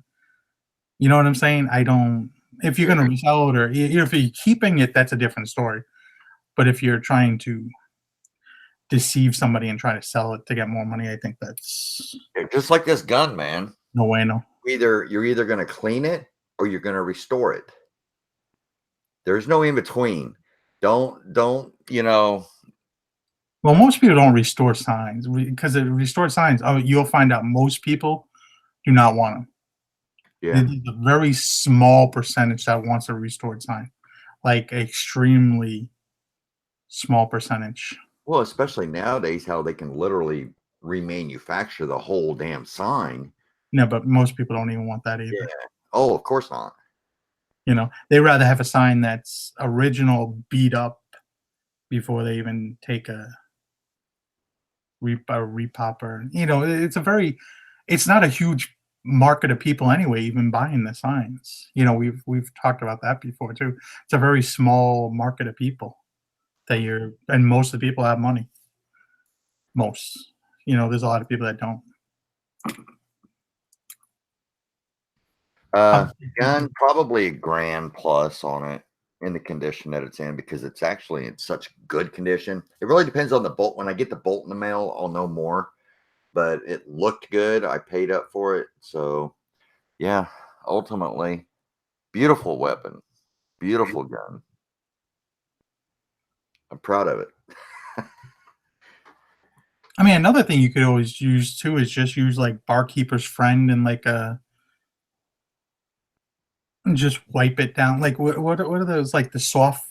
you know what I'm saying? I don't. If you're gonna resell it, or if you're keeping it, that's a different story. But if you're trying to deceive somebody and try to sell it to get more money, I think that's Just like this gun, man. no way, no. You're either going to clean it or you're going to restore it. There's no in between. Don't. Well, most people don't restore signs because the restored signs. Oh, you'll find out most people do not want them. Yeah. There's a very small percentage that wants a restored sign, like extremely small percentage. Well, especially nowadays, how they can literally remanufacture the whole damn sign. No, but most people don't even want that either. Yeah. Oh, of course not. They rather have a sign that's original, beat up, before they even take a repopper. It's not a huge market of people anyway, even buying the signs. We've talked about that before too. It's a very small market of people and most of the people have money. Most, there's a lot of people that don't. Gun probably $1,000+ on it. in the condition that it's in because it's actually in such good condition. It really depends on the bolt. When I get the bolt in the mail, I'll know more. But it looked good. I paid up for it. So yeah, ultimately, beautiful weapon, beautiful gun. I'm proud of it. I mean, another thing you could always use too is just use like barkeeper's friend and like and just wipe it down. Like what are those like the soft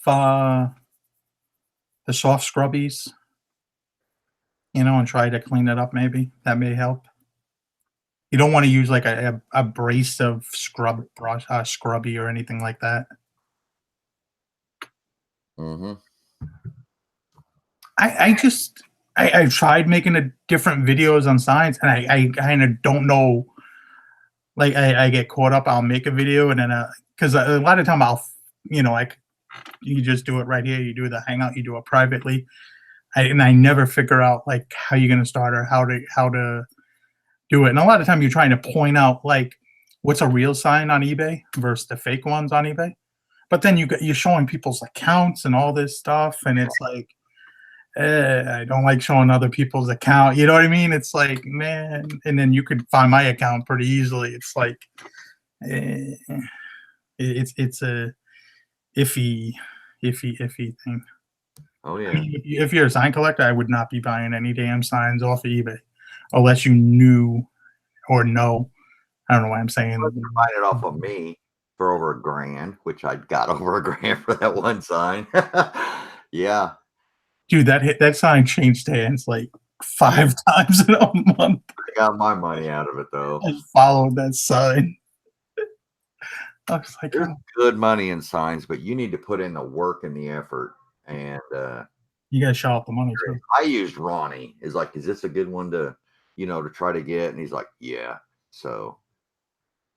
scrubbies, and try to clean it up maybe. That may help. You don't want to use like a abrasive scrubby or anything like that. Mm-hmm. I've tried making a different videos on science, and I kind of don't know. Like I get caught up. I'll make a video, and then because a lot of time like you just do it right here. You do the hangout. You do it privately, and I never figure out like how you're gonna start or how to do it. And a lot of time you're trying to point out like what's a real sign on eBay versus the fake ones on eBay. But then you're showing people's accounts and all this stuff, and it's like, I don't like showing other people's account. You know what I mean? It's like, man, and then you could find my account pretty easily. It's like, eh, it's a iffy thing. Oh I yeah. mean, if you're a sign collector, I would not be buying any damn signs off of eBay unless you knew or know. I don't know why I'm saying. You buy it off of me for over $1,000, which I got over $1,000 for that one sign. Yeah. Dude, that sign changed hands like 5 times in a month. I got my money out of it though. I just followed that sign. I was like, There's oh, good money in signs, but you need to put in the work and the effort. And you guys shell out the money too. I used Ronnie. Is like, is this a good one to try to get? And he's like, yeah. So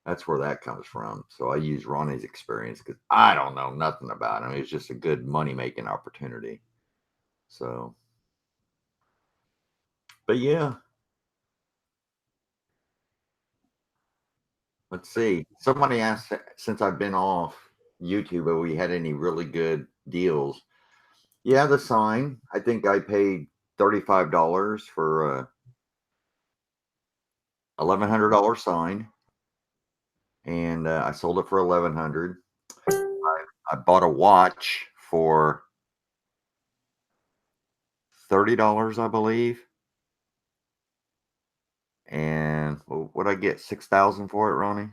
that's where that comes from. So I use Ronnie's experience because I don't know nothing about him. It's just a good money making opportunity. So, but yeah, let's see. Somebody asked since I've been off YouTube, have we had any really good deals? Yeah, the sign. I think I paid $35 for a $1,100 sign, and I sold it for 1,100. I bought a watch for $30, I believe, and what I get 6,000 for it, Ronnie?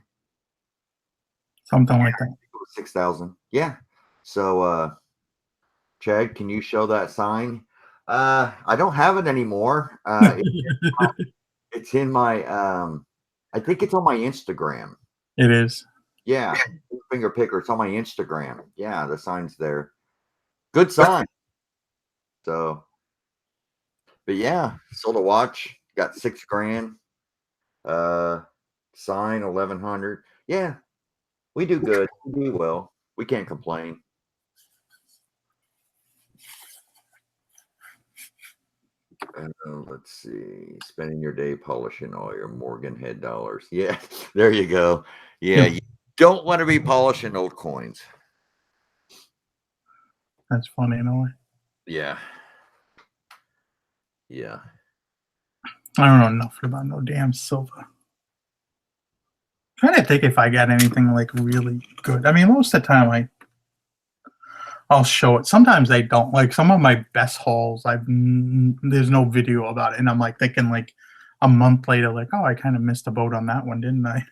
Something like that. 6,000. Yeah. So, Chad, can you show that sign? I don't have it anymore. It's in my I think it's on my Instagram. It is. Yeah, finger picker. It's on my Instagram. Yeah, the sign's there. Good sign. So, but yeah, sold a watch, got $6,000. Sign 1,100. Yeah, we do good. We do well. We can't complain. Let's see. Spending your day polishing all your Morgan head dollars. Yeah, there you go. Yeah, you don't want to be polishing old coins. That's funny in a way. Yeah. Yeah. I don't know enough about no damn silver. Trying to think if I got anything like really good. I mean, most of the time I'll show it. Sometimes I don't. Like some of my best hauls, there's no video about it, and I'm like thinking like a month later, like, oh, I kind of missed a boat on that one, didn't I?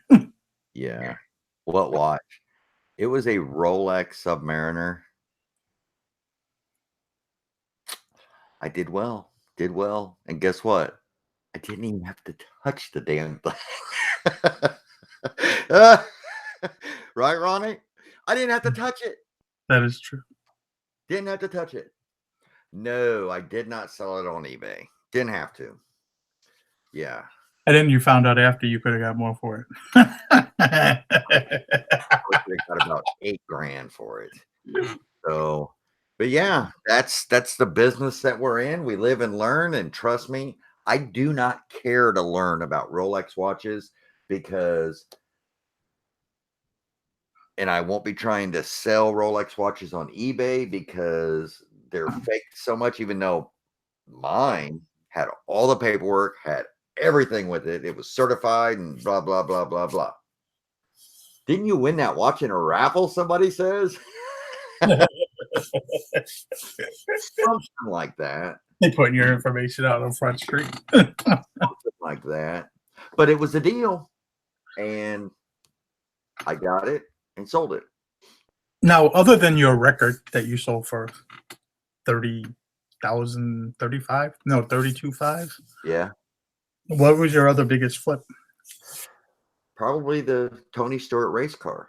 Yeah. What watch? It was a Rolex Submariner. I did well. Did well. And guess what? I didn't even have to touch the damn thing. Right, Ronnie? I didn't have to touch it. That is true. Didn't have to touch it. No, I did not sell it on eBay. Didn't have to. Yeah. And then you found out after you could have got more for I got about $8,000 for it. So, but yeah, that's the business that we're in. We live and learn, and trust me, I do not care to learn about Rolex watches because and I won't be trying to sell Rolex watches on eBay because they're fake so much, even though mine had all the paperwork, had everything with it. It was certified and blah, blah, blah, blah, blah. Didn't you win that watch in a raffle? Somebody says something like that. They putting your information out on Front Street. Something like that. But it was a deal, and I got it and sold it. Now, other than your record that you sold for 30,000, 35, no, 32.5. Yeah, What was your other biggest flip? probably the Tony Stewart race car.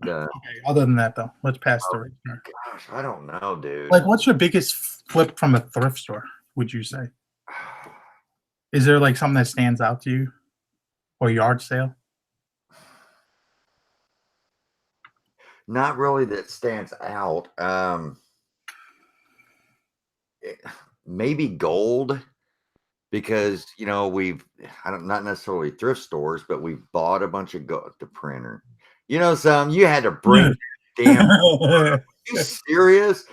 The Okay, other than that, though, let's pass the race car. gosh, I don't know, dude. Like, what's your biggest flip from a thrift store, would you say? Is there like something that stands out to you, or yard sale? Not really that stands out. Maybe gold, because not necessarily thrift stores, but we've bought a bunch of gold. The printer, you had to bring damn. Are you serious?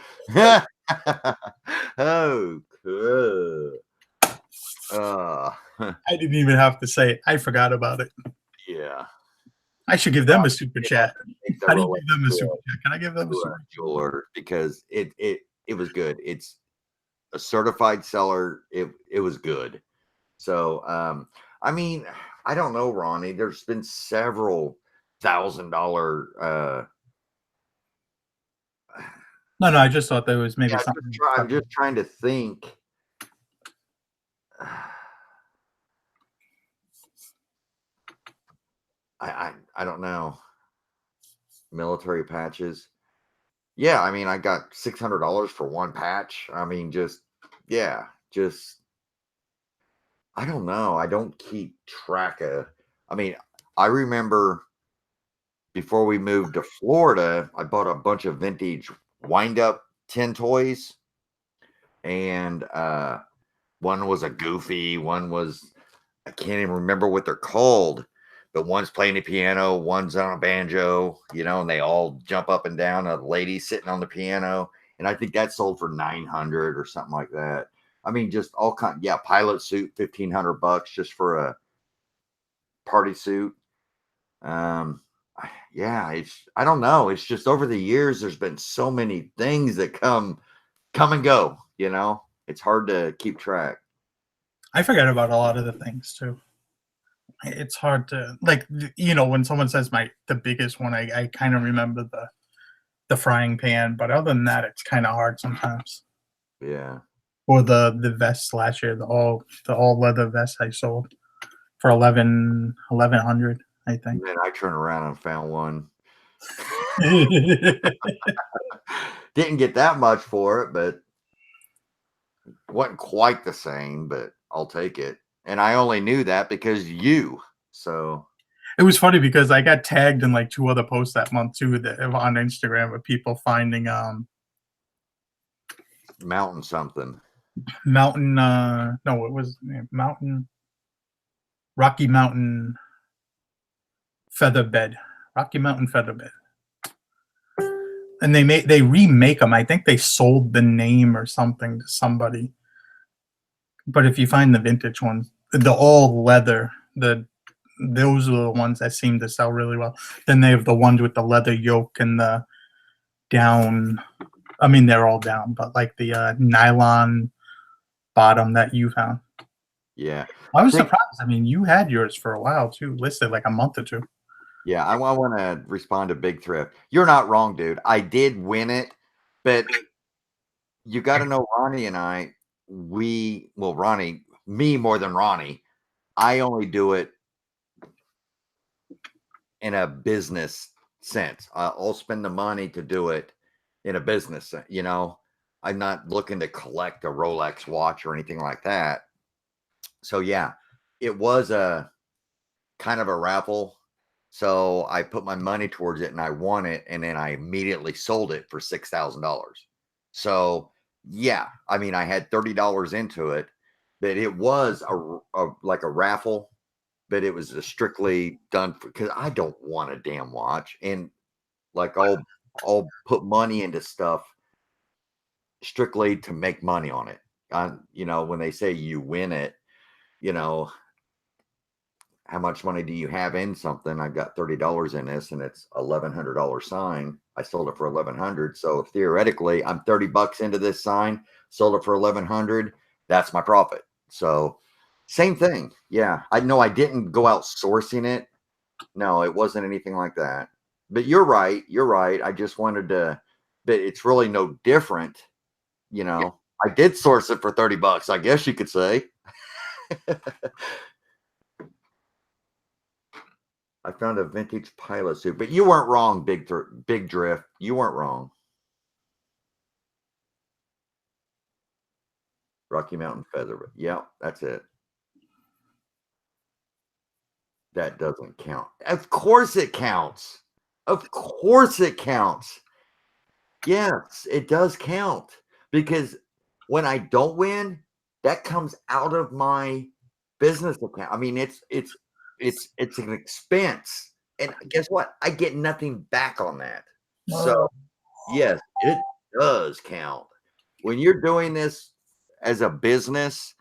Oh, cool. I didn't even have to say it. I forgot about it. Yeah. I should give them a super chat. The How do you Rolex give them a super chat? Can I give them a super chat? jeweler, because it was good. It's a certified seller. It was good. So I mean, I don't know, Ronnie. There's been several $1,000 No, I just thought there was maybe something. I'm just trying to think. I don't know. Military patches. Yeah, I mean, I got $600 for one patch. I mean, just I don't know. I don't keep track of. I mean, I remember before we moved to Florida, I bought a bunch of vintage wind up tin toys, and one was a Goofy, one was, I can't even remember what they're called, but one's playing the piano, one's on a banjo, and they all jump up and down. A lady sitting on the piano, and I think that sold for 900 or something like that. I mean, just all kind. Yeah, pilot suit, $1,500 just for a party suit. Yeah, I don't know. It's just over the years, there's been so many things that come and go. It's hard to keep track. I forget about a lot of the things too. It's hard to when someone says the biggest one, I kind of remember the frying pan, but other than that, it's kind of hard sometimes. Yeah. Or the vest last year, the all leather vest I sold for 1,100, I think. And then I turned around and found one. Didn't get that much for it, but wasn't quite the same, but I'll take it. And I only knew that because so it was funny because I got tagged in like 2 other posts that month too on Instagram of people finding mountain something. Mountain no, it was Mountain Rocky Mountain feather Rocky Mountain feather bed. And they remake them. I think they sold the name or something to somebody. But if you find the vintage ones, the all leather, those are the ones that seem to sell really well. Then they have the ones with the leather yoke and the down. I mean, they're all down, but like the nylon bottom that you found. Yeah, I was surprised. I mean, you had yours for a while too, listed like a month or two. Yeah, I want to respond to Big Thrift. You're not wrong, dude. I did win it, but you got to know Ronnie and I. Ronnie, me more than Ronnie. I only do it in a business sense. I'll spend the money to do it in a business sense. I'm not looking to collect a Rolex watch or anything like that. So yeah, it was a kind of a raffle. So I put my money towards it and I won it, and then I immediately sold it for $6,000. So yeah, I mean, I had $30 into it, but it was like a raffle. but it was a strictly done for because I don't want a damn watch, and like I'll put money into stuff strictly to make money on it. When they say you win it, you know, how much money do you have in something? I've got $30 in this, and it's $1,100 sign. I sold it for 1,100. So theoretically, I'm $30 into this sign, sold it for 1,100. That's my profit. So same thing. Yeah, I know I didn't go out sourcing it. No, it wasn't anything like that. But you're right. You're right. I just wanted to, but it's really no different. I did source it for $30, I guess you could say. I found a vintage pilot suit, but you weren't wrong, Big Drift. You weren't wrong. Rocky Mountain Feather. Yeah, that's it. That doesn't count. Of course it counts. Of course it counts. Yes, it does count because when I don't win, that comes out of my business account. I mean, it's an expense, and guess what? I get nothing back on that. So yes, it does count. When you're doing this as a business,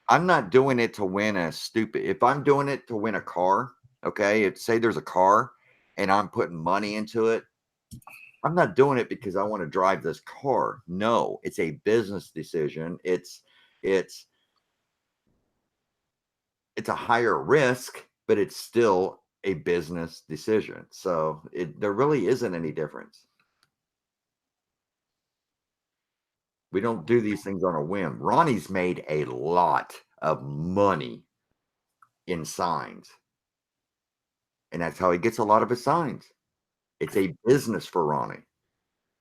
I'm not doing it to win if I'm doing it to win a car, okay, say there's a car and I'm putting money into it, I'm not doing it because I want to drive this car. No, it's a business decision. It's a higher risk, but it's still a business decision. So there really isn't any difference. We don't do these things on a whim. Ronnie's made a lot of money in signs, and that's how he gets a lot of his signs. It's a business for Ronnie.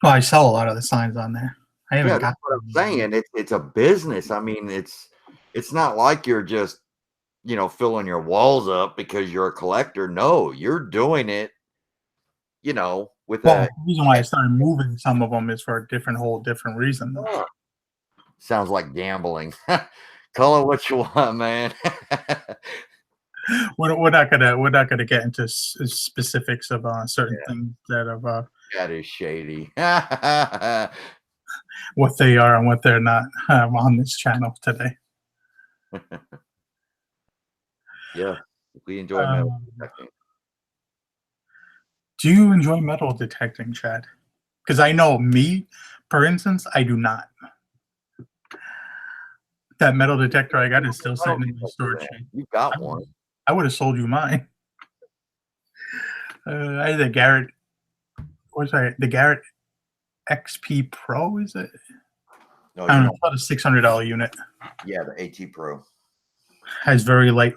Well, I sell a lot of the signs on there. I haven't Yeah, got that's what I'm saying. It's a business. I mean, it's not like you're just filling your walls up because you're a collector. No, you're doing it, with Well, the reason why I started moving some of them is for a whole different reason. Sounds like gambling. Call it what you want, man. We're not gonna get into specifics of certain things that of That is shady. what they are and what they're not on this channel today. Yeah, we enjoy metal detecting. Do you enjoy metal detecting, Chad? Because I know me, for instance, I do not. That metal detector I got is still sitting in the storage shed. You got one. I would have sold you mine. I had the Garrett. What's that? The Garrett XP Pro, is it? No, I don't know. It's about a $600 unit. Yeah, the AT Pro Has very light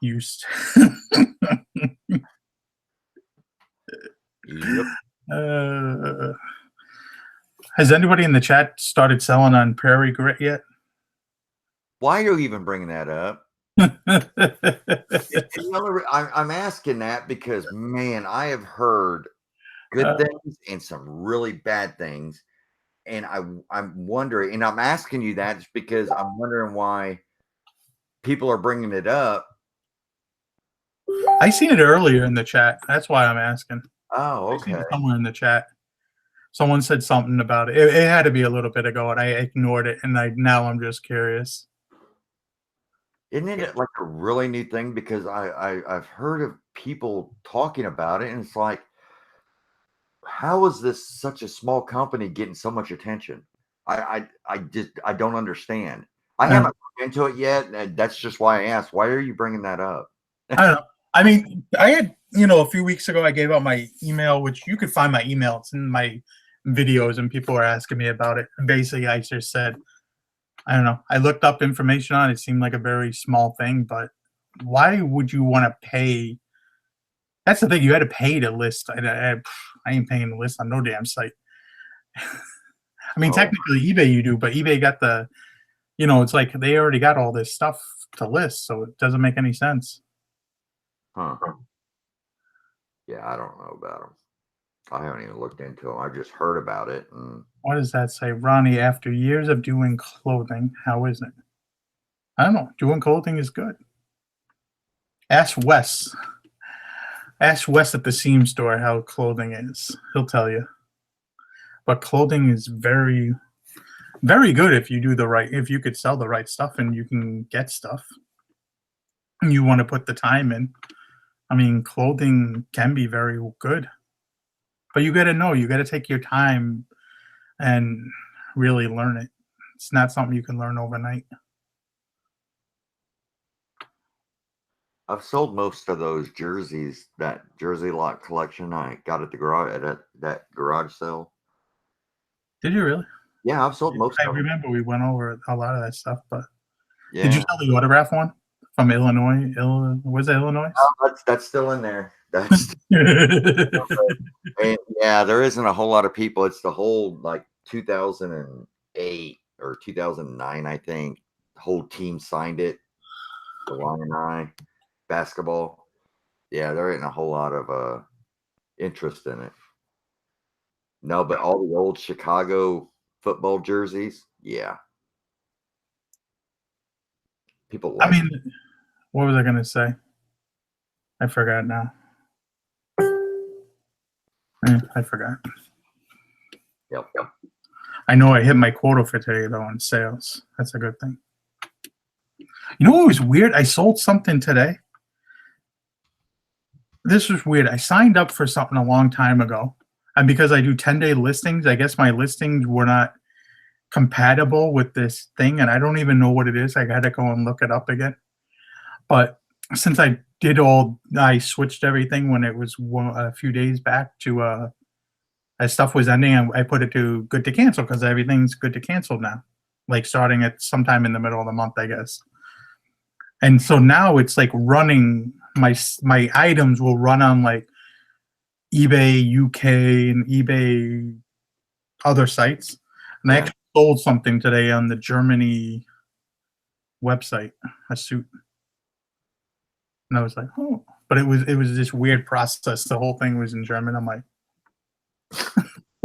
use. Yep. Has anybody in the chat started selling on Prairie Grit yet? Why are you even bringing that up? I'm asking that because, man, I have heard good things and some really bad things, and I'm wondering, and I'm asking you that just because I'm wondering why people are bringing it up. I seen it earlier in the chat. That's why I'm asking. Oh, okay. Somewhere in the chat, someone said something about it. It had to be a little bit ago, and I ignored it. And now I'm just curious. Isn't it like a really new thing? Because I've heard of people talking about it, and it's like, how is this such a small company getting so much attention? I don't understand. I haven't looked into it yet, and that's just why I asked. Why are you bringing that up? I don't know. I mean, I had, a few weeks ago, I gave out my email, which you could find my email. It's in my videos, and people were asking me about it. And basically, I just said, I don't know. I looked up information on it. It seemed like a very small thing, but why would you want to pay? That's the thing. You had to pay to list. I ain't paying to list on no damn site. I mean, technically, eBay you do, but eBay got the, it's like they already got all this stuff to list, so it doesn't make any sense. Huh. Yeah, I don't know about them. I haven't even looked into them. I've just heard about it. And what does that say? Ronnie, after years of doing clothing, how is it? I don't know. Doing clothing is good. Ask Wes. Ask Wes at the seam store how clothing is. He'll tell you. But clothing is very, very good if you do the right. If you could sell the right stuff and you can get stuff, and you want to put the time in. I mean, clothing can be very good, but you got to know. You got to take your time and really learn it. It's not something you can learn overnight. I've sold most of those jerseys, that jersey lot collection I got at the garage at that garage sale. Did you really? Yeah, I've sold most I of them. remember we went over a lot of that stuff, but did you Yeah, sell the autograph one from Illinois? Was it Illinois? that's still in there. That's and yeah, there isn't a whole lot of people. It's the whole like 2008 or 2009, I think. The whole team signed it. The Lion Eye basketball. Yeah, there ain't a whole lot of interest in it. No, but all the old Chicago football jerseys, yeah, people I like. mean, what was I gonna say? I forgot now. I forgot. Yep. I know I hit my quota for today though on sales. That's a good thing. You know what was weird? I sold something today. This was weird. I signed up for something a long time ago, and because I do 10-day listings, I guess my listings were not compatible with this thing, and I don't even know what it is. I got to go and look it up again. But since I switched everything when it was a few days back to as stuff was ending, and I put it to good to cancel because everything's good to cancel now, like starting at sometime in the middle of the month, I guess. And so now it's like running my items will run on like eBay UK and eBay other sites. And I Yeah. actually sold something today on the Germany website, a suit. And I was like, oh, but it was this weird process. The whole thing was in German. I'm like,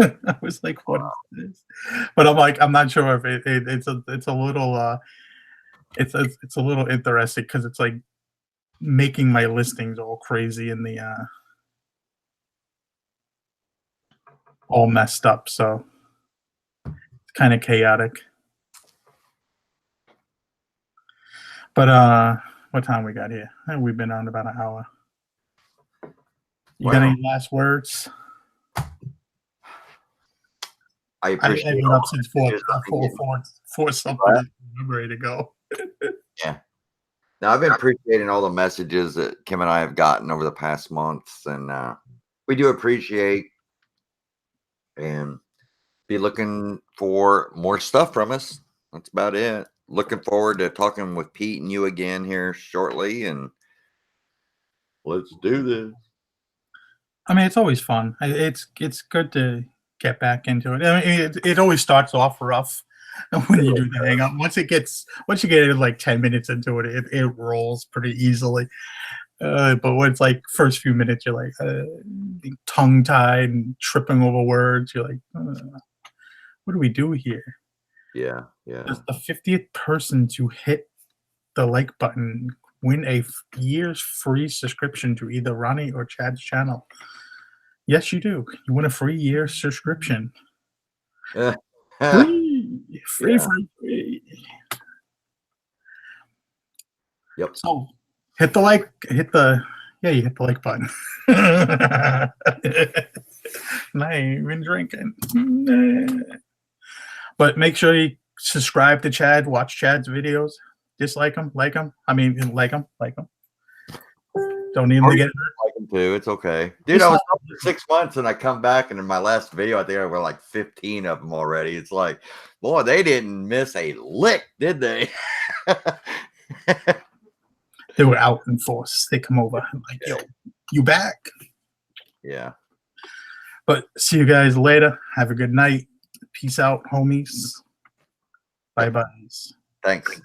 I was like, what is this? But I'm like, I'm not sure if it's a little it's a little interesting because it's like making my listings all crazy in the all messed up. So it's kind of chaotic. But what time we got here? We've been on about an hour. You got any last words? I I've appreciate been all up the since messages I've been getting. four something. I'm ready to go. Yeah. Now I've been appreciating all the messages that Kim and I have gotten over the past months, and we do appreciate and be looking for more stuff from us. That's about it. Looking forward to talking with Pete and you again here shortly, and let's do this. I mean, it's always fun. It's good to get back into it. I mean, it always starts off rough when you do the hang up. Once you get like 10 minutes into it, it rolls pretty easily. But when it's like first few minutes, you're like tongue tied and tripping over words. You're like, what do we do here? Yeah, yeah. As the 50th person to hit the like button win a year's free subscription to either Ronnie or Chad's channel. Yes, you do. You win a free year subscription. Free, free, Yeah. free, free. Yep. So hit the you hit the like button. I ain't even drinking. But make sure you subscribe to Chad, watch Chad's videos, dislike them, like them. I mean, like them. Don't need them to get hurt. Like them too. It's okay, dude. I was up for 6 months, and I come back, and in my last video, I think I were like 15 of them already. It's like, boy, they didn't miss a lick, did they? They were out in force. They come over and like, yo, you back? Yeah. But see you guys later. Have a good night. Peace out, homies. Bye bye. Thanks.